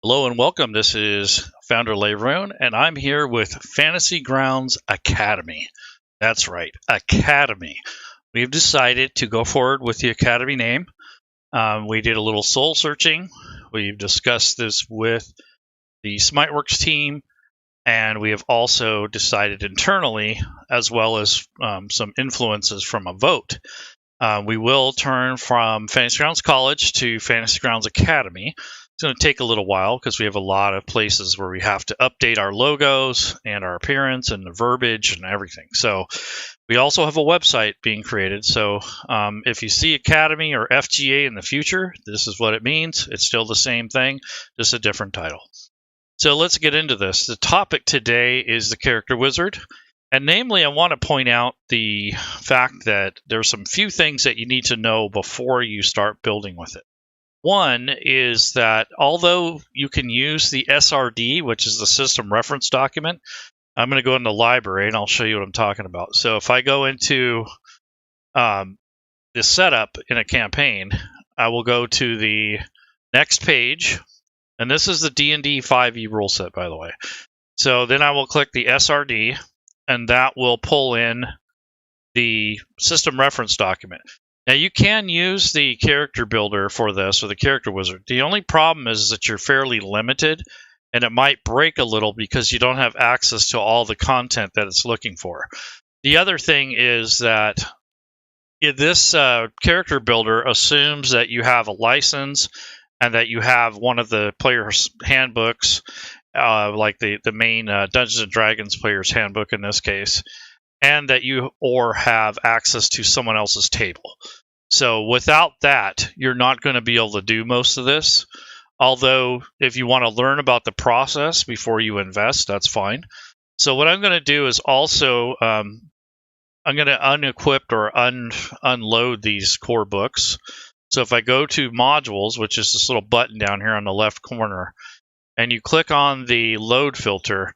Hello and welcome. This is Founder Leroon, and I'm here with Fantasy Grounds Academy. That's right, Academy. We've decided to go forward with the Academy name. We did a little soul searching. We've discussed this with the Smiteworks team, and we have also decided internally, as well as some influences from a vote. We will turn from Fantasy Grounds College to Fantasy Grounds Academy. It's going to take a little while because we have a lot of places where we have to update our logos and our appearance and the verbiage and everything. So we also have a website being created. So if you see Academy or FGA in the future, this is what it means. It's still the same thing, just a different title. So let's get into this. The topic today is the character wizard. And namely, I want to point out the fact that there's some few things that you need to know before you start building with it. One is that although you can use the SRD, which is the system reference document, I'm going to go into the library and I'll show you what I'm talking about. So if I go into the setup in a campaign, I will go to the next page, and this is the DnD5e Ruleset, by the way. So then I will click the SRD, and that will pull in the system reference document. Now, you can use the character builder for this, or the character wizard. The only problem is that you're fairly limited, and it might break a little because you don't have access to all the content that it's looking for. The other thing is that this character builder assumes that you have a license and that you have one of the player's handbooks, like the main Dungeons & Dragons player's handbook in this case, and that you have access to someone else's table. So without that, you're not going to be able to do most of this. Although, if you want to learn about the process before you invest, that's fine. So what I'm going to do is also, I'm going to unequip or unload these core books. So if I go to modules, which is this little button down here on the left corner, and you click on the load filter,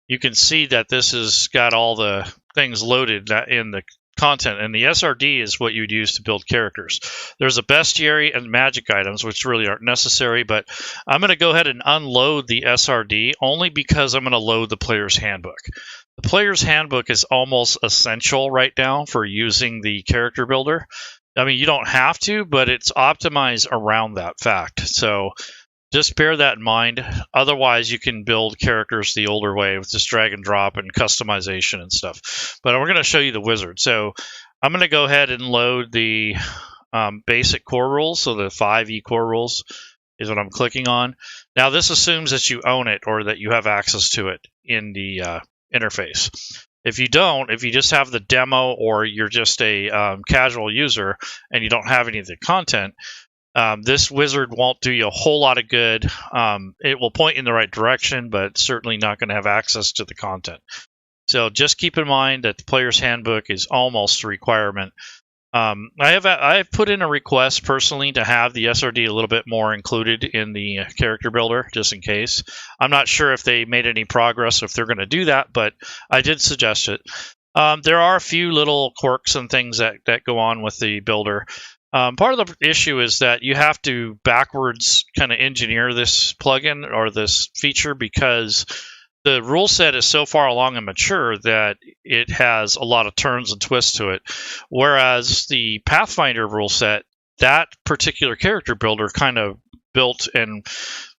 you can see that this has got all the things loaded in the content, and the SRD is what you'd use to build characters. There's a bestiary and magic items, which really aren't necessary, but I'm going to go ahead and unload the SRD only because I'm going to load the player's handbook. The player's handbook is almost essential right now for using the character builder. I mean, you don't have to, but it's optimized around that fact. So just bear that in mind. Otherwise, you can build characters the older way with just drag and drop and customization and stuff. But we're going to show you the wizard. So I'm going to go ahead and load the basic core rules. So the 5e core rules is what I'm clicking on. Now, this assumes that you own it or that you have access to it in the interface. If you don't, if you just have the demo or you're just a casual user and you don't have any of the content, this wizard won't do you a whole lot of good. It will point in the right direction, but certainly not going to have access to the content. So just keep in mind that the player's handbook is almost a requirement. I have put in a request personally to have the SRD a little bit more included in the character builder, just in case. I'm not sure if they made any progress or if they're going to do that, but I did suggest it. There are a few little quirks and things that go on with the builder. Part of the issue is that you have to backwards kind of engineer this plugin or this feature because the rule set is so far along and mature that it has a lot of turns and twists to it. Whereas the Pathfinder rule set, that particular character builder kind of built and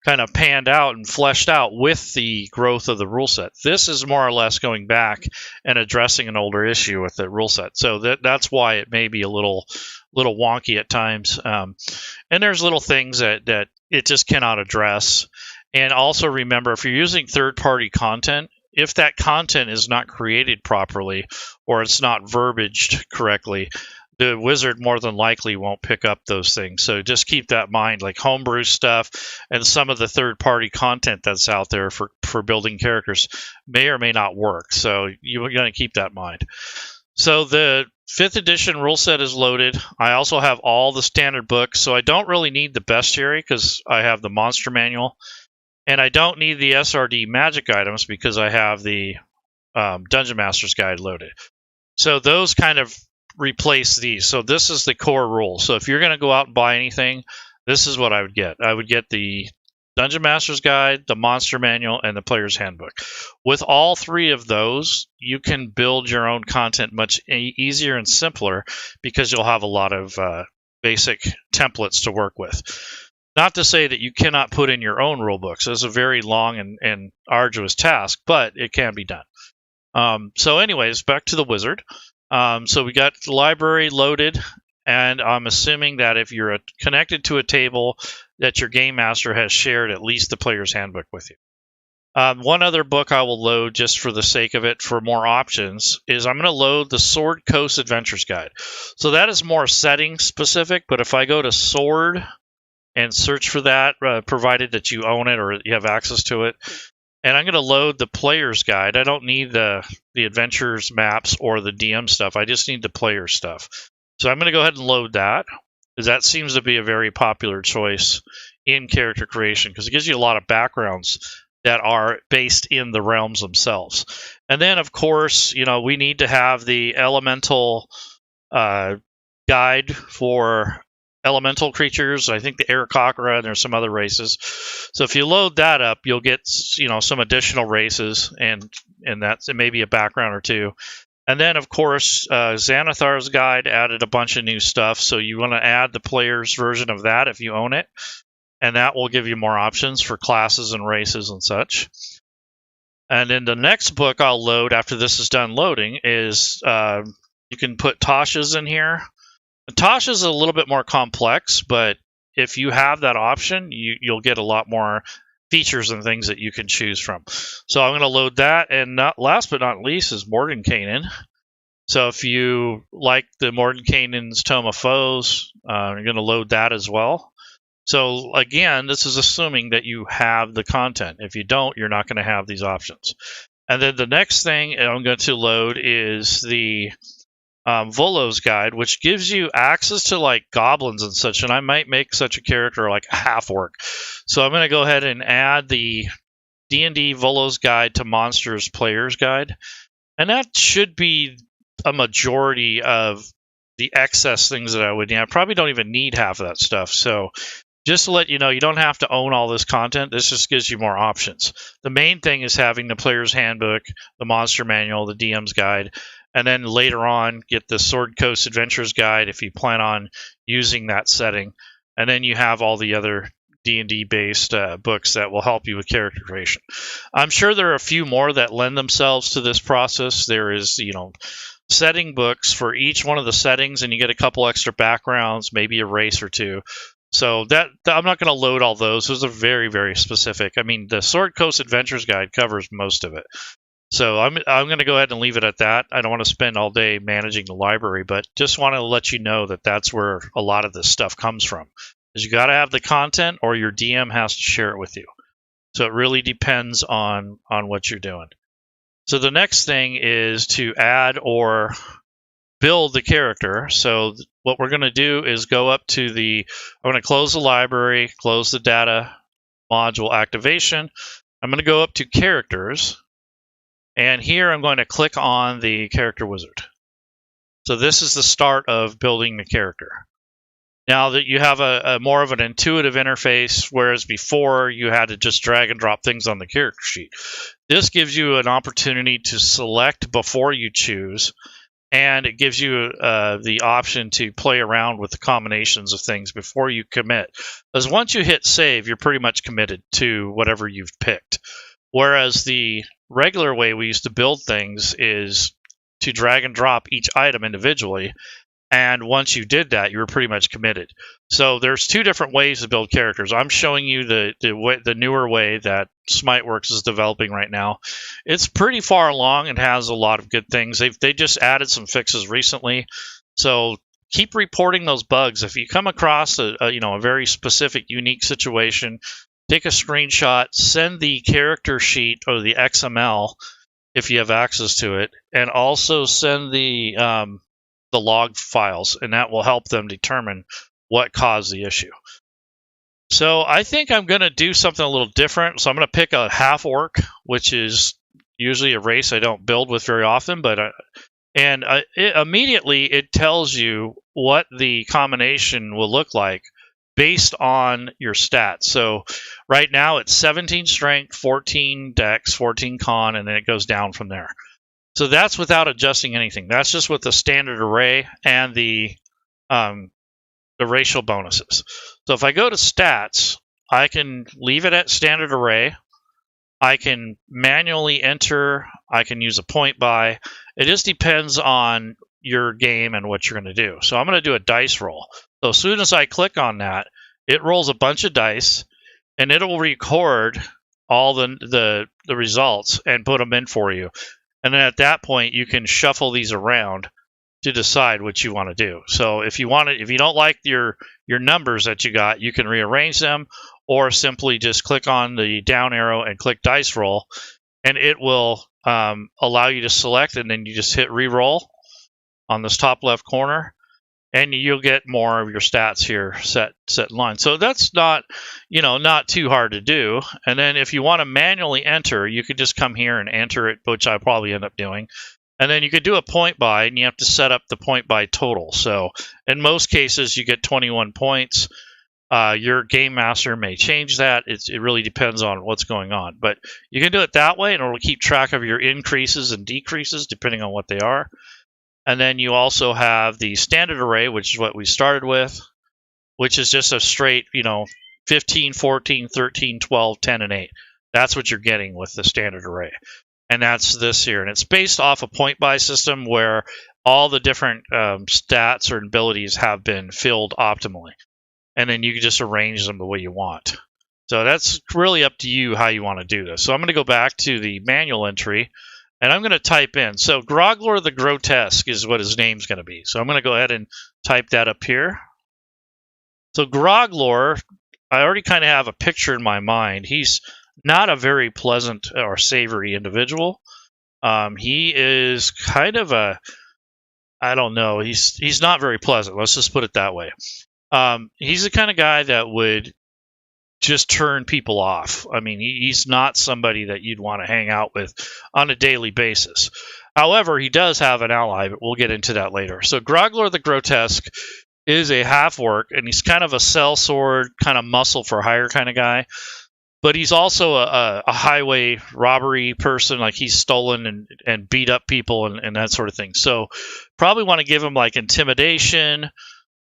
kind of panned out and fleshed out with the growth of the rule set. This is more or less going back and addressing an older issue with the rule set. So that's why it may be a little wonky at times. And there's little things that it just cannot address. And also remember, if you're using third-party content, if that content is not created properly or it's not verbaged correctly, the wizard more than likely won't pick up those things. So just keep that in mind, like homebrew stuff and some of the third-party content that's out there for building characters may or may not work. So you're going to keep that in mind. So the 5th edition rule set is loaded. I also have all the standard books, so I don't really need the bestiary because I have the monster manual. And I don't need the SRD magic items because I have the Dungeon Master's Guide loaded. So those kind of replace these. So this is the core rule. So if you're going to go out and buy anything, this is what I would get. I would get the Dungeon Master's Guide, the Monster Manual, and the Player's Handbook. With all three of those, you can build your own content much easier and simpler because you'll have a lot of basic templates to work with. Not to say that you cannot put in your own rule books. It's a very long and arduous task, but it can be done. So anyways, back to the wizard. So we got the library loaded, and I'm assuming that if you're connected to a table, that your game master has shared at least the Player's Handbook with you. One other book I will load just for the sake of it for more options is I'm going to load the Sword Coast Adventures Guide. So that is more setting specific, but if I go to Sword and search for that, provided that you own it or you have access to it, and I'm going to load the Player's Guide. I don't need the Adventures maps or the DM stuff. I just need the player stuff. So I'm going to go ahead and load that, because that seems to be a very popular choice in character creation, because it gives you a lot of backgrounds that are based in the realms themselves. And then, of course, we need to have the elemental guide for elemental creatures. I think the Aarakocra, and there's some other races. So if you load that up, you'll get some additional races, and that's maybe a background or two. And then, of course, Xanathar's Guide added a bunch of new stuff. So you want to add the player's version of that if you own it. And that will give you more options for classes and races and such. And then the next book I'll load after this is done loading is you can put Tasha's in here. Tasha's a little bit more complex, but if you have that option, you'll get a lot more features and things that you can choose from. So I'm going to load that. And last but not least is Mordenkainen. So if you like the Mordenkainen's Tome of Foes, you're going to load that as well. So again, this is assuming that you have the content. If you don't, you're not going to have these options. And then the next thing I'm going to load is the Volos Guide, which gives you access to like goblins and such. And I might make such a character like a half-orc. So I'm going to go ahead and add the D&D Volos Guide to Monsters Player's Guide. And that should be a majority of the excess things that I would need. I probably don't even need half of that stuff. So just to let you know, you don't have to own all this content. This just gives you more options. The main thing is having the Player's Handbook, the Monster Manual, the DM's Guide, and then later on get the Sword Coast Adventures Guide if you plan on using that setting. And then you have all the other D&D based books that will help you with character creation. I'm sure there are a few more that lend themselves to this process. There is, setting books for each one of the settings, and you get a couple extra backgrounds, maybe a race or two. So that I'm not going to load all those. Those are very, very specific. I mean, the Sword Coast Adventures Guide covers most of it. So I'm going to go ahead and leave it at that. I don't want to spend all day managing the library, but just want to let you know that that's where a lot of this stuff comes from. Is you got to have the content, or your DM has to share it with you. So it really depends on what you're doing. So the next thing is to add or build the character. So what we're going to do is go up to I'm going to close the library, close the data module activation. I'm going to go up to characters. And here I'm going to click on the character wizard. So this is the start of building the character. Now that you have a more of an intuitive interface, whereas before you had to just drag and drop things on the character sheet. This gives you an opportunity to select before you choose, and it gives you the option to play around with the combinations of things before you commit. Because once you hit save, you're pretty much committed to whatever you've picked. Whereas the regular way we used to build things is to drag and drop each item individually. And once you did that, you were pretty much committed. So there's two different ways to build characters. I'm showing you the newer way that Smiteworks is developing right now. It's pretty far along and has a lot of good things. They just added some fixes recently. So keep reporting those bugs. If you come across a very specific, unique situation, take a screenshot, send the character sheet or the XML if you have access to it, and also send the log files, and that will help them determine what caused the issue. So I think I'm going to do something a little different. So I'm going to pick a half-orc, which is usually a race I don't build with very often, but immediately it tells you what the combination will look like based on your stats. So right now it's 17 strength, 14 dex, 14 con, and then it goes down from there. So that's without adjusting anything. That's just with the standard array and the racial bonuses. So if I go to stats, I can leave it at standard array. I can manually enter. I can use a point buy. It just depends on your game and what you're going to do. So I'm going to do a dice roll. So as soon as I click on that, it rolls a bunch of dice, and it'll record all the results and put them in for you. And then at that point, you can shuffle these around to decide what you want to do. So if you don't like your numbers that you got, you can rearrange them, or simply just click on the down arrow and click dice roll, and it will allow you to select, and then you just hit re-roll on this top left corner, and you'll get more of your stats here set in line. So that's not too hard to do. And then if you want to manually enter, you could just come here and enter it, which I'll probably end up doing. And then you could do a point buy, and you have to set up the point buy total. So in most cases, you get 21 points. Your game master may change that. It really depends on what's going on. But you can do it that way, and it'll keep track of your increases and decreases depending on what they are. And then you also have the standard array, which is what we started with, which is just a straight, 15, 14, 13, 12, 10, and 8. That's what you're getting with the standard array. And that's this here. And it's based off a point buy system where all the different stats or abilities have been filled optimally. And then you can just arrange them the way you want. So that's really up to you how you want to do this. So I'm going to go back to the manual entry, and I'm going to type in. So Groglor the Grotesque is what his name's going to be. So I'm going to go ahead and type that up here. So Groglor, I already kind of have a picture in my mind. He's not a very pleasant or savory individual. He is kind of I don't know. He's not very pleasant. Let's just put it that way. He's the kind of guy that would just turn people off. I mean, he's not somebody that you'd want to hang out with on a daily basis. However, he does have an ally, but we'll get into that later. So Groglor the Grotesque is a half-orc, and he's kind of a sellsword, kind of muscle for hire kind of guy. But he's also a highway robbery person. Like, he's stolen and beat up people and that sort of thing. So probably want to give him like intimidation,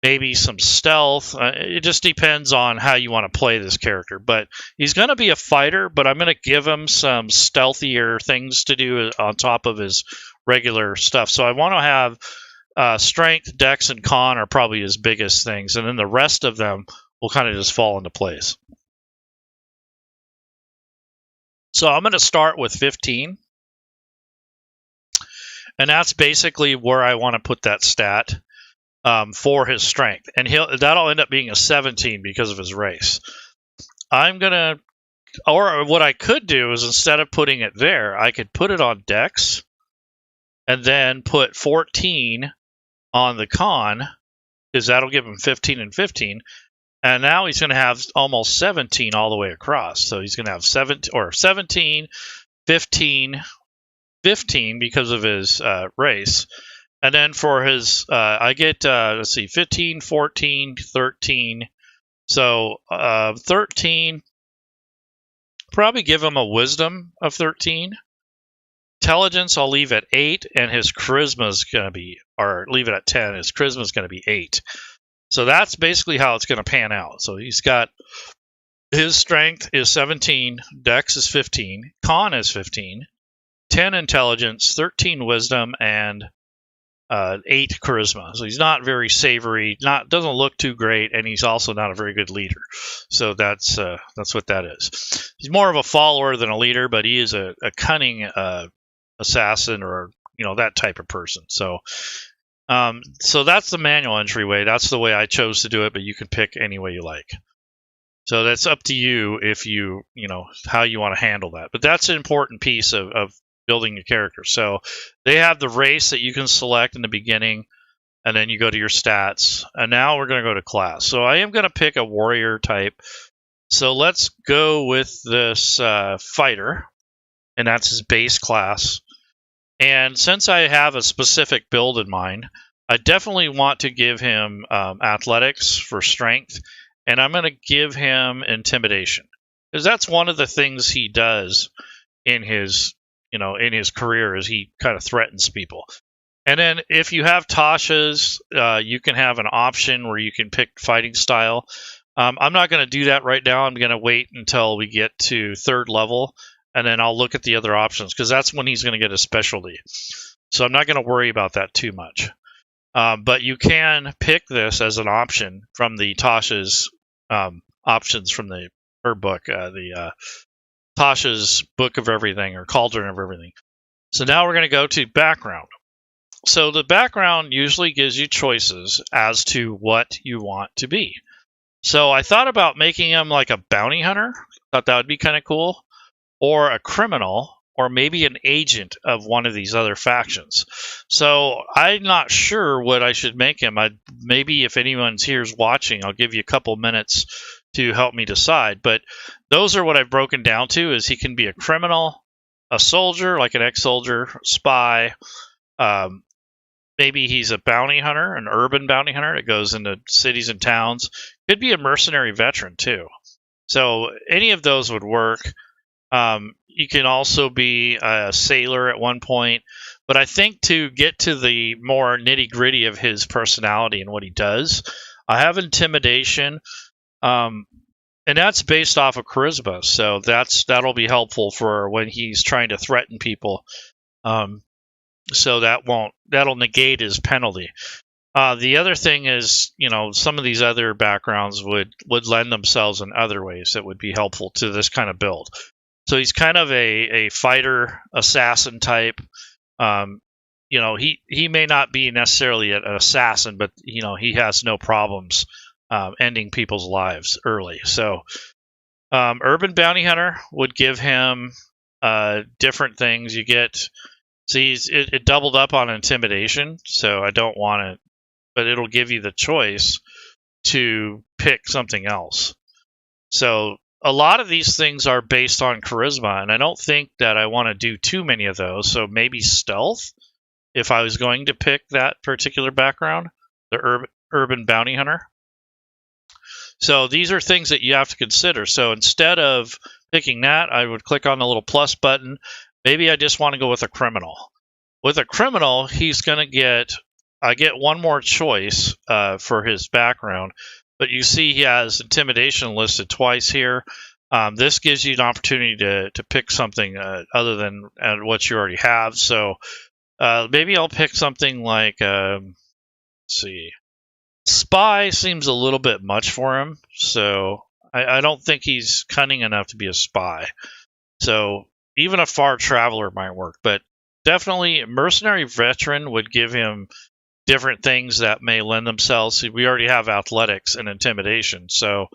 maybe some stealth. It just depends on how you want to play this character. But he's going to be a fighter, but I'm going to give him some stealthier things to do on top of his regular stuff. So I want to have strength, dex, and con are probably his biggest things. And then the rest of them will kind of just fall into place. So I'm going to start with 15. And that's basically where I want to put that stat. For his strength, and that'll end up being a 17 because of his race. Or what I could do is, instead of putting it there, I could put it on dex, and then put 14 on the con, because that'll give him 15 and 15. And now he's going to have almost 17 all the way across. So he's going to have 17, 15, 15 because of his race. And then for his, I get, 15, 14, 13. So 13, probably give him a wisdom of 13. Intelligence, I'll leave at 8, and his charisma is going to be, or leave it at 10. His charisma is going to be 8. So that's basically how it's going to pan out. So he's got, his strength is 17, dex is 15, con is 15, 10 intelligence, 13 wisdom, and 8 charisma. So he's not very savory, doesn't look too great, and he's also not a very good leader. So that's what that is. He's more of a follower than a leader, but he is a cunning assassin, or that type of person. So that's the manual entryway. That's the way I chose to do it, but you can pick any way you like. So that's up to you if how you want to handle that. But that's an important piece of building your character. So they have the race that you can select in the beginning, and then you go to your stats. And now we're going to go to class. So I am going to pick a warrior type. So let's go with this fighter, and that's his base class. And since I have a specific build in mind, I definitely want to give him athletics for strength and I'm going to give him intimidation, because that's one of the things he does in his career, is he kind of threatens people. And then if you have Tasha's, you can have an option where you can pick fighting style. I'm not going to do that right now. I'm going to wait until we get to 3rd level, and then I'll look at the other options, because that's when he's going to get a specialty. So I'm not going to worry about that too much. But you can pick this as an option from the Tasha's options from her book, the Tasha's Book of Everything, or Cauldron of Everything. So now we're going to go to background. So the background usually gives you choices as to what you want to be. So I thought about making him like a bounty hunter. Thought that would be kind of cool. Or a criminal, or maybe an agent of one of these other factions. So I'm not sure what I should make him. Maybe if anyone's here's watching, I'll give you a couple minutes to help me decide. But those are what I've broken down to, is he can be a criminal, a soldier, like an ex-soldier, spy. Maybe he's a bounty hunter, an urban bounty hunter that goes into cities and towns. Could be a mercenary veteran too. So any of those would work. You can also be a sailor at one point. But I think to get to the more nitty-gritty of his personality and what he does, I have intimidation. And that's based off of charisma. So that'll be helpful for when he's trying to threaten people. So that'll negate his penalty. The other thing is, some of these other backgrounds would lend themselves in other ways that would be helpful to this kind of build. So he's kind of a fighter, assassin type. He may not be necessarily an assassin, but he has no problems ending people's lives early. So urban bounty hunter would give him different things. You get, it doubled up on intimidation, so I don't want it, but it'll give you the choice to pick something else. So a lot of these things are based on charisma, and I don't think that I want to do too many of those. So maybe stealth, if I was going to pick that particular background, the urban bounty hunter. So these are things that you have to consider. So instead of picking that, I would click on the little plus button. Maybe I just want to go with a criminal. With a criminal, I get one more choice for his background. But you see he has intimidation listed twice here. This gives you an opportunity to pick something other than what you already have. So maybe I'll pick something like, let's see. Spy seems a little bit much for him. So I don't think he's cunning enough to be a spy. So even a far traveler might work. But definitely a mercenary veteran would give him different things that may lend themselves. We already have athletics and intimidation. So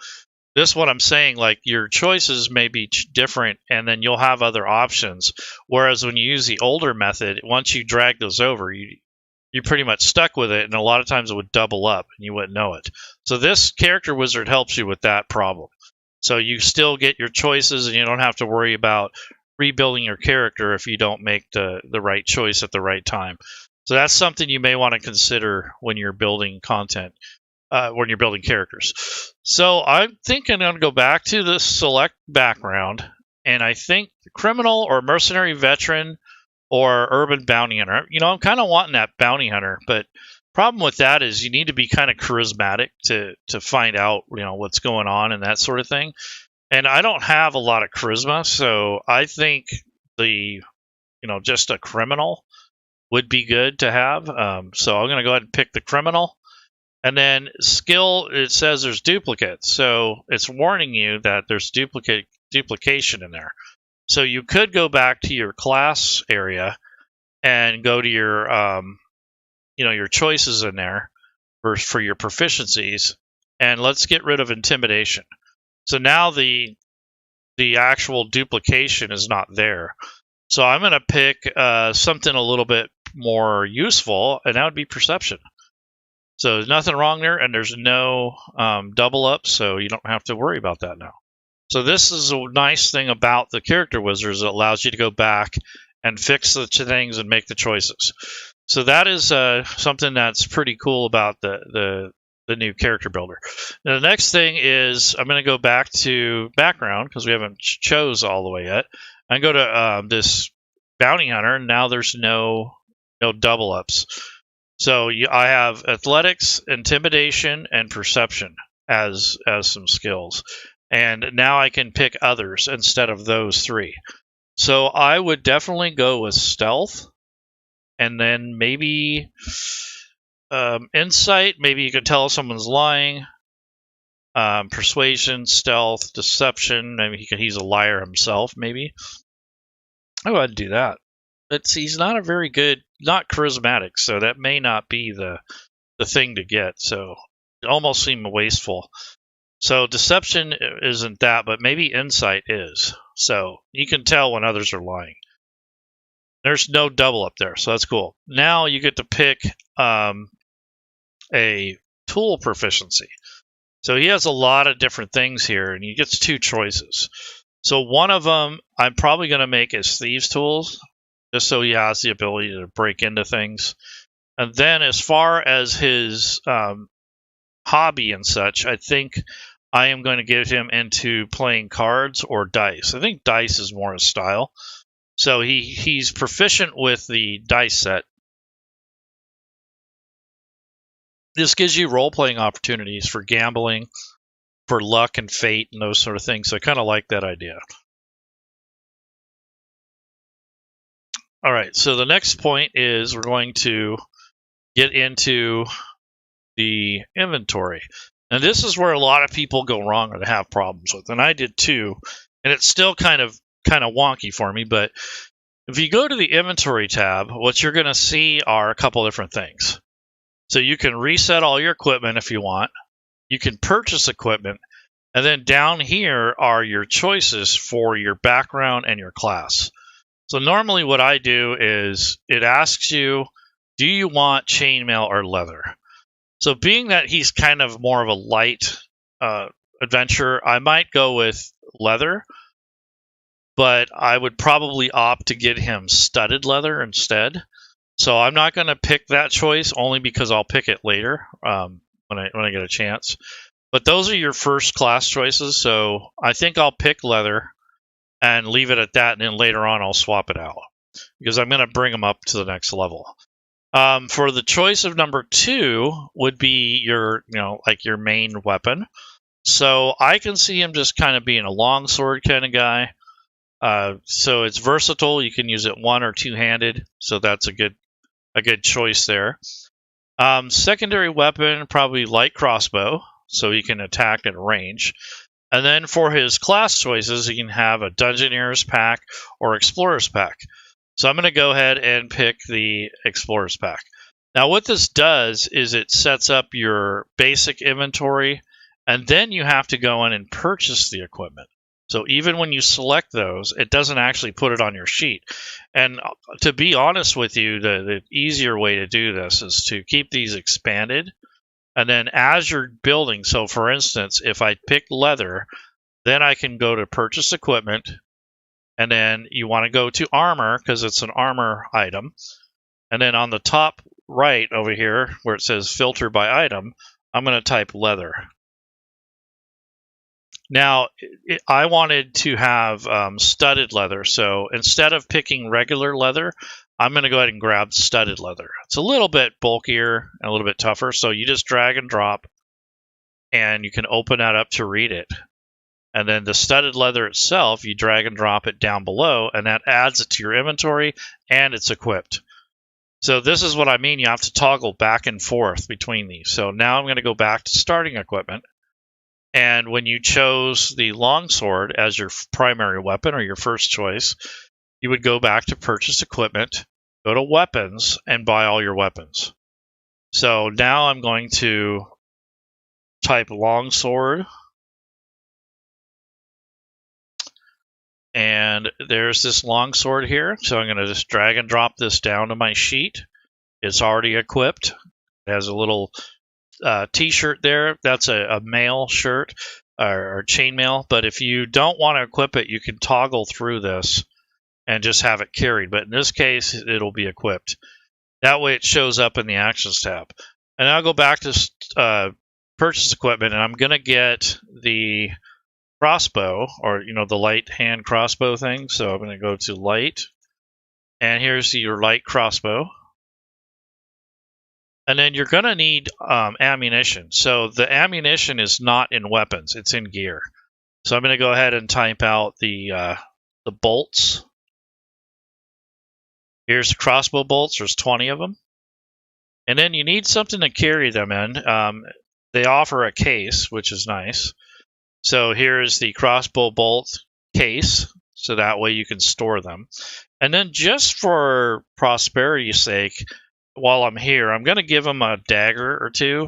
this is what I'm saying, like your choices may be different, and then you'll have other options. Whereas when you use the older method, once you drag those over, you're pretty much stuck with it, and a lot of times it would double up and you wouldn't know it. So this character wizard helps you with that problem. So you still get your choices, and you don't have to worry about rebuilding your character if you don't make the right choice at the right time. So that's something you may want to consider when you're building content, when you're building characters. So I'm thinking I'm going to go back to the select background, and I think criminal or mercenary veteran or urban bounty hunter. I'm kind of wanting that bounty hunter, but problem with that is you need to be kind of charismatic to find out what's going on and that sort of thing. And I don't have a lot of charisma, so I think just a criminal would be good to have. So I'm going to go ahead and pick the criminal. And then skill, it says there's duplicates. So it's warning you that there's duplication in there. So you could go back to your class area and go to your, your choices in there for your proficiencies. And let's get rid of intimidation. So now the actual duplication is not there. So I'm going to pick something a little bit more useful, and that would be perception. So there's nothing wrong there, and there's no double up, so you don't have to worry about that now. So this is a nice thing about the character wizards. It allows you to go back and fix the things and make the choices. So that is something that's pretty cool about the new character builder. Now, the next thing is I'm going to go back to background because we haven't chose all the way yet. I go to this bounty hunter, and now there's no double ups. So I have athletics, intimidation, and perception as some skills, and now I can pick others instead of those three. So I would definitely go with stealth, and then maybe insight. Maybe you can tell if someone's lying. Persuasion, stealth, deception. Maybe he's a liar himself. Maybe I would do that. But he's not a very good, not charismatic, so that may not be the thing to get. So it almost seemed wasteful. So deception isn't that, but maybe insight is. So you can tell when others are lying. There's no double up there, so that's cool. Now you get to pick a tool proficiency. So he has a lot of different things here, and he gets 2 choices. So one of them I'm probably going to make as thieves' tools, just so he has the ability to break into things. And then as far as his hobby and such, I think I am going to get him into playing cards or dice. I think dice is more his style. So he's proficient with the dice set. This gives you role-playing opportunities for gambling, for luck and fate, and those sort of things. So I kind of like that idea. All right, so the next point is we're going to get into the inventory. And this is where a lot of people go wrong or they have problems with, and I did too. And it's still kind of wonky for me, but if you go to the inventory tab, what you're going to see are a couple different things. So you can reset all your equipment if you want. You can purchase equipment. And then down here are your choices for your background and your class. So normally what I do is it asks you, do you want chainmail or leather? So being that he's kind of more of a light adventurer, I might go with leather. But I would probably opt to get him studded leather instead. So I'm not going to pick that choice only because I'll pick it later when I get a chance. But those are your first class choices. So I think I'll pick leather and leave it at that, and then later on I'll swap it out because I'm going to bring him up to the next level. For the choice of number 2 would be your your main weapon. So I can see him just kind of being a longsword kind of guy. So it's versatile. You can use it one or two-handed. So that's a good choice there. Secondary weapon, probably light crossbow, so he can attack at range. And then for his class choices, he can have a Dungeoneer's pack or Explorer's pack. So I'm going to go ahead and pick the Explorer's pack. Now what this does is it sets up your basic inventory, and then you have to go in and purchase the equipment. So even when you select those, it doesn't actually put it on your sheet. And to be honest with you, the easier way to do this is to keep these expanded. And then as you're building, so for instance, if I pick leather, then I can go to purchase equipment. And then you want to go to armor because it's an armor item. And then on the top right over here where it says filter by item, I'm going to type leather. Now, I wanted to have studded leather, so instead of picking regular leather, I'm going to go ahead and grab studded leather. It's a little bit bulkier and a little bit tougher, so you just drag and drop, and you can open that up to read it. And then the studded leather itself, you drag and drop it down below, and that adds it to your inventory, and it's equipped. So this is what I mean. You have to toggle back and forth between these. So now I'm going to go back to starting equipment. And when you chose the longsword as your primary weapon or your first choice, you would go back to purchase equipment, go to weapons, and buy all your weapons. So now I'm going to type longsword. And there's this longsword here. So I'm going to just drag and drop this down to my sheet. It's already equipped. It has a little t-shirt there. That's a mail shirt or chainmail. But if you don't want to equip it, you can toggle through this and just have it carried. But in this case, it'll be equipped. That way it shows up in the Actions tab. And I'll go back to purchase equipment, and I'm going to get the crossbow, or the light hand crossbow thing. So I'm going to go to light, and here's your light crossbow. And then you're going to need ammunition. So the ammunition is not in weapons, it's in gear. So I'm going to go ahead and type out the bolts. Here's the crossbow bolts. There's 20 of them. And then you need something to carry them in. They offer a case, which is nice. So here's the crossbow bolt case, so that way you can store them. And then just for prosperity's sake, while I'm here, I'm going to give him a dagger or two.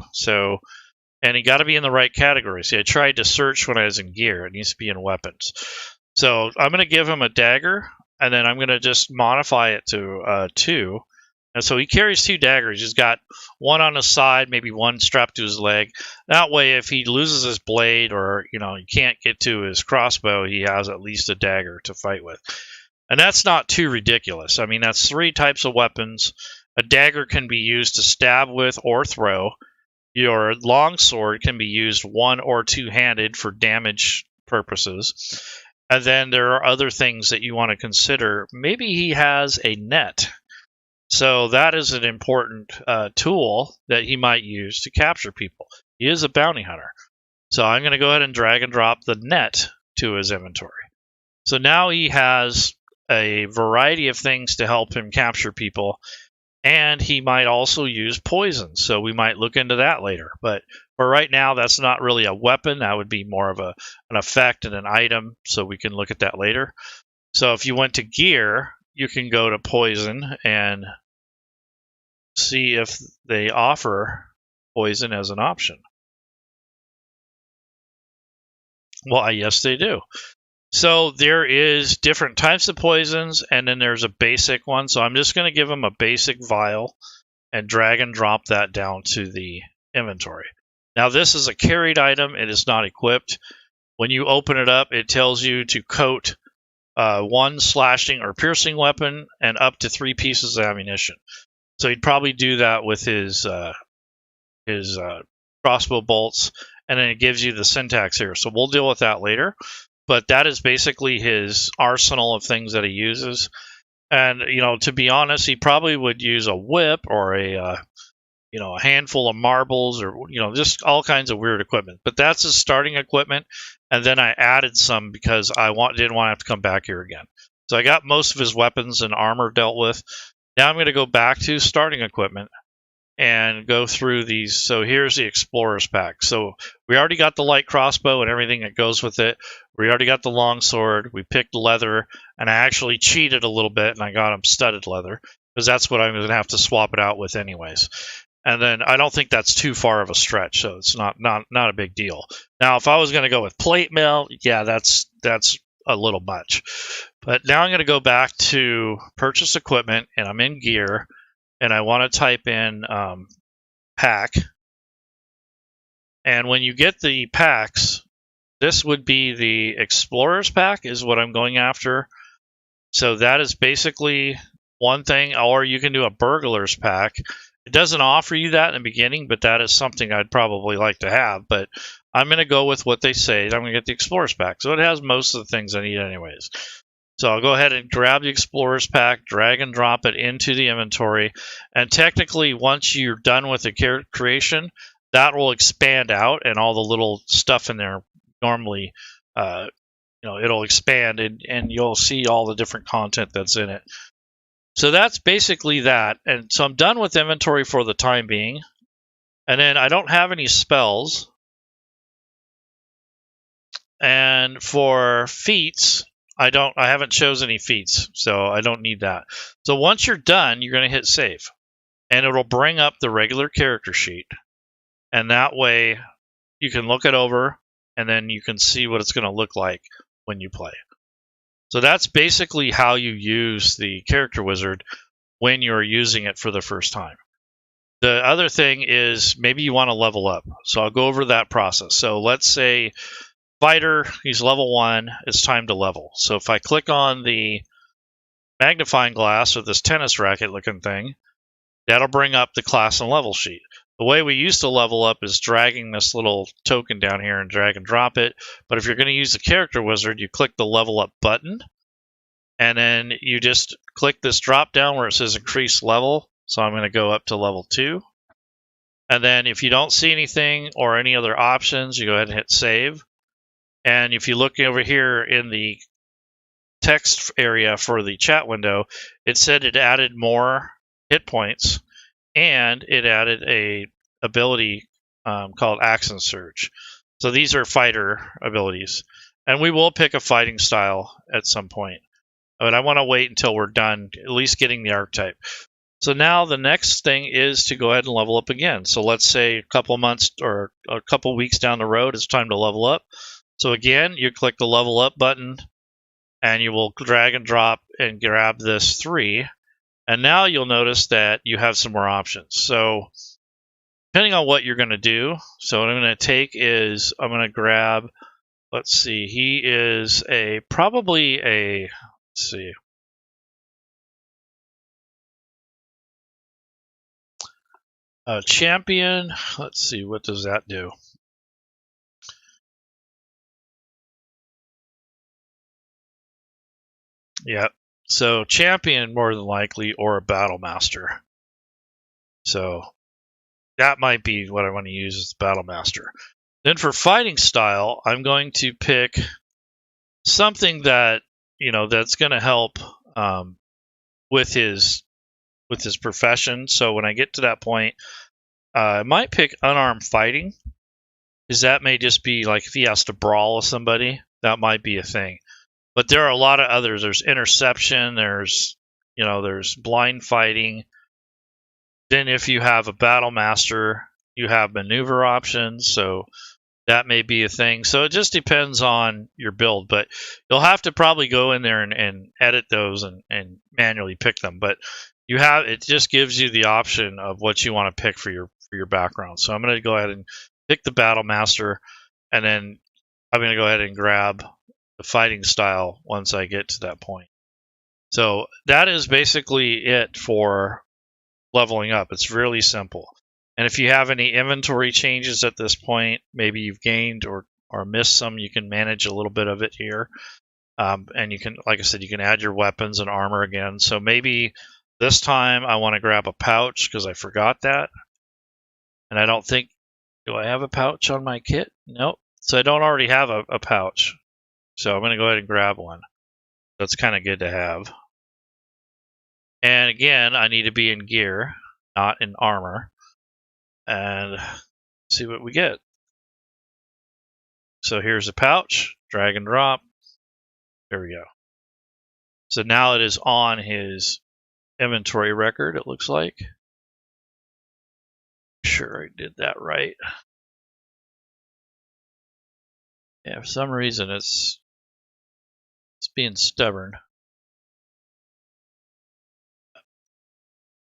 And he got to be in the right category. See, I tried to search when I was in gear. It needs to be in weapons. So I'm going to give him a dagger, and then I'm going to just modify it to 2. And so he carries 2 daggers. He's got one on his side, maybe one strapped to his leg. That way, if he loses his blade or he can't get to his crossbow, he has at least a dagger to fight with. And that's not too ridiculous. I mean, that's 3 types of weapons. A dagger can be used to stab with or throw. Your longsword can be used 1- or 2-handed for damage purposes. And then there are other things that you want to consider. Maybe he has a net. So that is an important tool that he might use to capture people. He is a bounty hunter. So I'm going to go ahead and drag and drop the net to his inventory. So now he has a variety of things to help him capture people. And he might also use poison. So we might look into that later. But for right now, that's not really a weapon. That would be more of an effect and an item. So we can look at that later. So if you went to gear, you can go to poison and see if they offer poison as an option. Well, yes, they do. So there is different types of poisons, and then there's a basic one. So I'm just going to give them a basic vial and drag and drop that down to the inventory. Now this is a carried item. It is not equipped. When you open it up, it tells you to coat 1 slashing or piercing weapon and up to 3 pieces of ammunition. So he'd probably do that with his crossbow bolts, and then it gives you the syntax here. So we'll deal with that later. But that is basically his arsenal of things that he uses. And, to be honest, he probably would use a whip or a handful of marbles or, just all kinds of weird equipment. But that's his starting equipment. And then I added some because I didn't want to have to come back here again. So I got most of his weapons and armor dealt with. Now I'm going to go back to starting equipment and go through these. So here's the Explorer's Pack. So we already got the light crossbow and everything that goes with it. We already got the longsword. We picked leather, and I actually cheated a little bit, and I got him studded leather because that's what I'm going to have to swap it out with anyways. And then I don't think that's too far of a stretch, so it's not a big deal. Now, if I was going to go with plate mail, yeah, that's a little much. But now I'm going to go back to purchase equipment, and I'm in gear, and I want to type in pack. And when you get the packs, this would be the Explorer's Pack is what I'm going after. So that is basically one thing, or you can do a Burglar's Pack. It doesn't offer you that in the beginning, but that is something I'd probably like to have. But I'm going to go with what they say. I'm going to get the Explorer's Pack. So it has most of the things I need anyways. So I'll go ahead and grab the Explorer's Pack, drag and drop it into the inventory. And technically, once you're done with the character creation, that will expand out, and all the little stuff in there normally, it'll expand, and you'll see all the different content that's in it. So that's basically that. And so I'm done with inventory for the time being. And then I don't have any spells. And for feats, I haven't chosen any feats, so I don't need that. So once you're done, you're going to hit save. And it'll bring up the regular character sheet. And that way you can look it over, and then you can see what it's going to look like when you play. So that's basically how you use the character wizard when you're using it for the first time. The other thing is maybe you want to level up. So I'll go over that process. So let's say fighter, he's level 1, it's time to level. So if I click on the magnifying glass or this tennis racket looking thing, that'll bring up the class and level sheet. The way we used to level up is dragging this little token down here and drag and drop it. But if you're going to use the character wizard, you click the level up button, and then you just click this drop down where it says increase level. So I'm going to go up to level 2. And then if you don't see anything or any other options, you go ahead and hit save. And if you look over here in the text area for the chat window, it said it added more hit points, and it added a ability called Accent Surge. So these are fighter abilities, and we will pick a fighting style at some point. But I want to wait until we're done, at least getting the archetype. So now the next thing is to go ahead and level up again. So let's say a couple months or a couple weeks down the road, it's time to level up. So again, you click the level up button, and you will drag and drop and grab this 3. And now you'll notice that you have some more options. So depending on what you're going to do, so what I'm going to take is I'm going to grab, let's see, he is probably a, let's see, a champion. Let's see, what does that do? Yep. So champion more than likely, or a battle master. So that might be what I want to use as battle master. Then for fighting style, I'm going to pick something that, you know, that's going to help with his profession. So when I get to that point, I might pick unarmed fighting, because that may just be like if he has to brawl with somebody, that might be a thing. But there are a lot of others. There's interception. There's blind fighting. Then if you have a battle master, you have maneuver options. So that may be a thing. So it just depends on your build. But you'll have to probably go in there and edit those and manually pick them. But it just gives you the option of what you want to pick for your background. So I'm going to go ahead and pick the battle master, and then I'm going to go ahead and grab the fighting style once I get to that point. So that is basically it for leveling up. It's really simple. And if you have any inventory changes at this point, maybe you've gained or missed some, you can manage a little bit of it here. And you can, like I said, you can add your weapons and armor again. So maybe this time I want to grab a pouch because I forgot that. And I don't think, do I have a pouch on my kit? Nope. So I don't already have a pouch. So I'm going to go ahead and grab one. That's kind of good to have. And again, I need to be in gear, not in armor. And see what we get. So here's a pouch, drag and drop. There we go. So now it is on his inventory record, it looks like. Sure, I did that right. Yeah, for some reason it's being stubborn.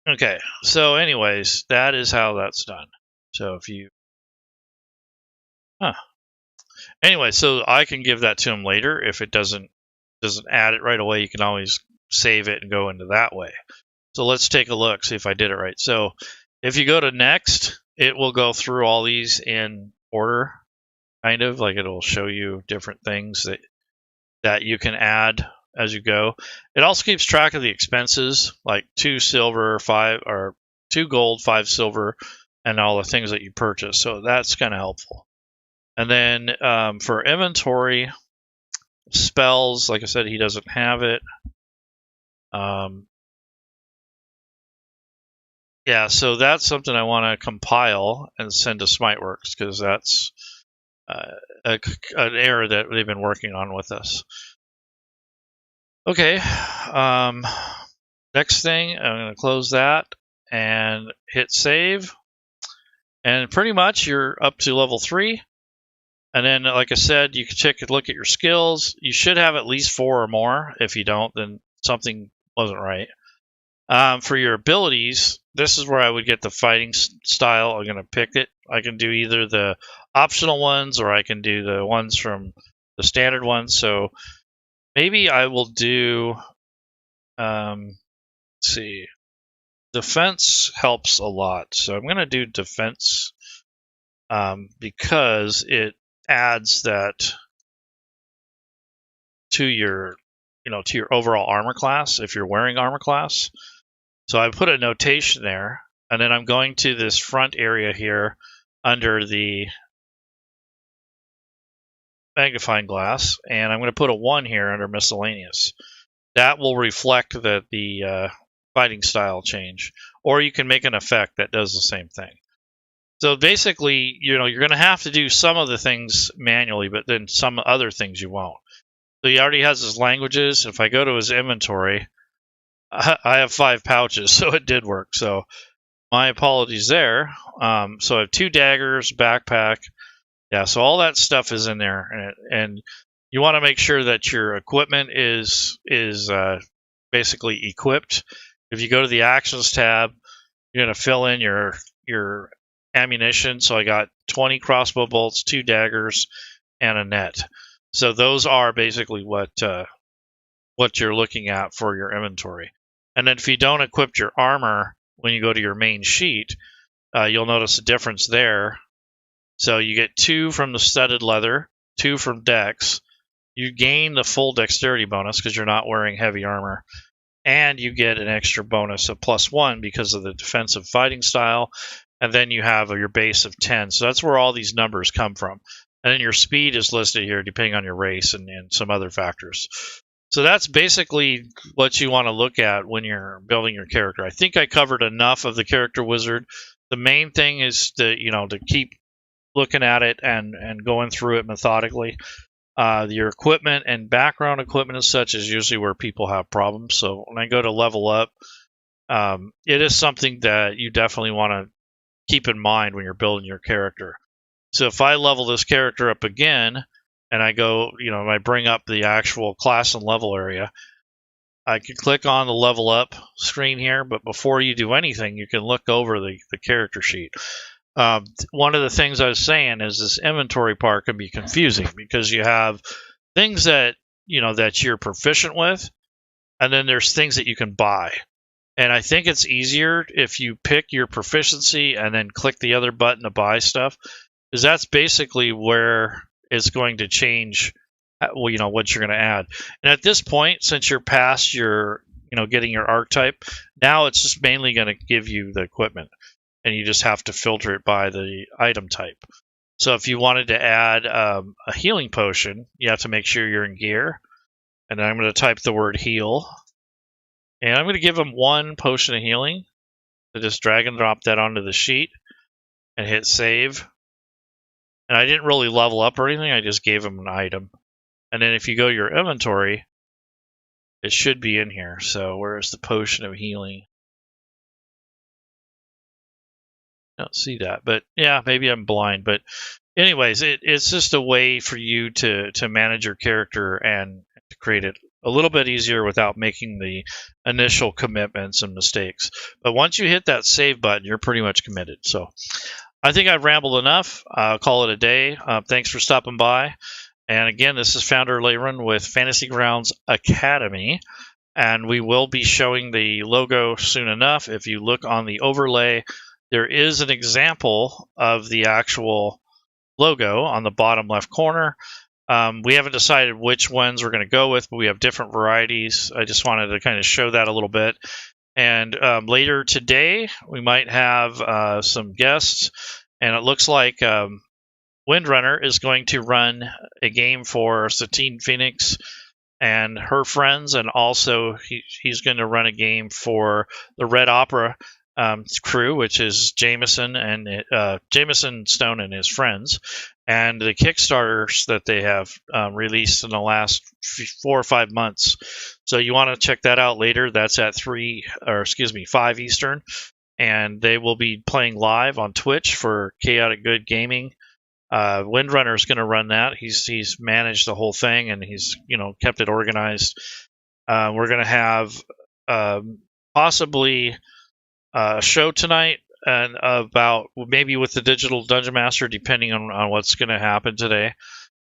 Okay, so anyways, that is how that's done. So if you... Anyway, so I can give that to him later. If it doesn't add it right away, you can always save it and go into that way. So let's take a look, see if I did it right. So if you go to next, it will go through all these in order, kind of like it'll show you different things that you can add as you go. It also keeps track of the expenses, like 2 silver, 5 or 2 gold, 5 silver, and all the things that you purchase. So that's kind of helpful. And then for inventory, spells, like I said, he doesn't have it. Yeah, so that's something I want to compile and send to Smiteworks, because that's an error that they've been working on with us. Okay, next thing, I'm going to close that and hit save. And pretty much you're up to level 3. And then, like I said, you can take a look at your skills. You should have at least 4 or more. If you don't, then something wasn't right. For your abilities, this is where I would get the fighting style. I'm going to pick it. I can do either the optional ones, or I can do the ones from the standard ones. So maybe I will do, let's see. defense helps a lot. So I'm going to do defense because it adds that to your, to your overall armor class if you're wearing armor class. So I put a notation there, and then I'm going to this front area here under the magnifying glass, and I'm going to put a 1 here under miscellaneous. That will reflect that the fighting style change, or you can make an effect that does the same thing. So basically, you're going to have to do some of the things manually, but then some other things you won't. So he already has his languages. If I go to his inventory, I have 5 pouches, so it did work. So my apologies there. So I have 2 daggers, backpack. Yeah, so all that stuff is in there, and you want to make sure that your equipment is basically equipped. If you go to the actions tab, you're going to fill in your ammunition. So I got 20 crossbow bolts, 2 daggers, and a net. So those are basically what you're looking at for your inventory. And then if you don't equip your armor when you go to your main sheet, you'll notice a difference there. So you get 2 from the studded leather, 2 from dex. You gain the full dexterity bonus because you're not wearing heavy armor. And you get an extra bonus of +1 because of the defensive fighting style. And then you have your base of 10. So that's where all these numbers come from. And then your speed is listed here depending on your race and some other factors. So that's basically what you want to look at when you're building your character. I think I covered enough of the character wizard. The main thing is to keep looking at it and going through it methodically. Your equipment and background equipment and such is usually where people have problems. So when I go to level up, it is something that you definitely want to keep in mind when you're building your character. So if I level this character up again, and I go, I bring up the actual class and level area, I can click on the level up screen here, but before you do anything, you can look over the character sheet. One of the things I was saying is this inventory part can be confusing because you have things that that you're proficient with, and then there's things that you can buy. And I think it's easier if you pick your proficiency and then click the other button to buy stuff, because that's basically where it's going to change what you're going to add. And at this point, since you're past your getting your archetype, now it's just mainly going to give you the equipment, and you just have to filter it by the item type. So if you wanted to add a healing potion, you have to make sure you're in gear. And then I'm going to type the word heal. And I'm going to give them 1 potion of healing. So just drag and drop that onto the sheet and hit save. And I didn't really level up or anything. I just gave them an item. And then if you go to your inventory, it should be in here. So where's the potion of healing? I don't see that, but yeah, maybe I'm blind. But anyways, it's just a way for you to manage your character and to create it a little bit easier without making the initial commitments and mistakes. But once you hit that save button, you're pretty much committed. So I think I've rambled enough. I'll call it a day. Thanks for stopping by. And again, this is Founder Layron with Fantasy Grounds Academy. And we will be showing the logo soon enough. If you look on the overlay, there is an example of the actual logo on the bottom left corner. We haven't decided which ones we're going to go with, but we have different varieties. I just wanted to kind of show that a little bit. And later today, we might have some guests. And it looks like Windrunner is going to run a game for Satine Phoenix and her friends. And also, he's going to run a game for the Red Opera crew, which is Jameson Stone and his friends, and the Kickstarters that they have released in the last 4 or 5 months. So you want to check that out later. That's at 5 Eastern, and they will be playing live on Twitch for Chaotic Good Gaming. Windrunner is going to run that. He's managed the whole thing, and he's kept it organized. We're going to have possibly a show tonight, and about maybe with the Digital Dungeon Master, depending on what's going to happen today.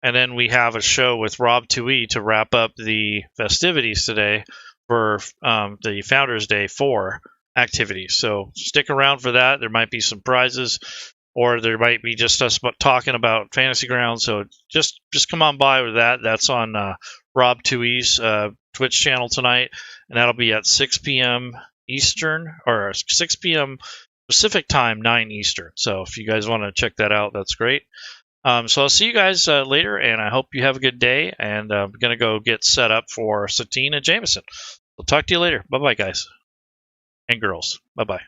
And then we have a show with Rob 2E to wrap up the festivities today for the Founders Day 4. activities. So stick around for that. There might be some prizes, or there might be just us talking about Fantasy Grounds. So just come on by with that. That's on Rob 2E's Twitch channel tonight, and that'll be at 6 p.m. Eastern, or 6 p.m. Pacific time, 9 Eastern. So if you guys want to check that out, that's great. So I'll see you guys later, and I hope you have a good day. And I'm going to go get set up for Satine and Jameson. We'll talk to you later. Bye-bye, guys and girls. Bye-bye.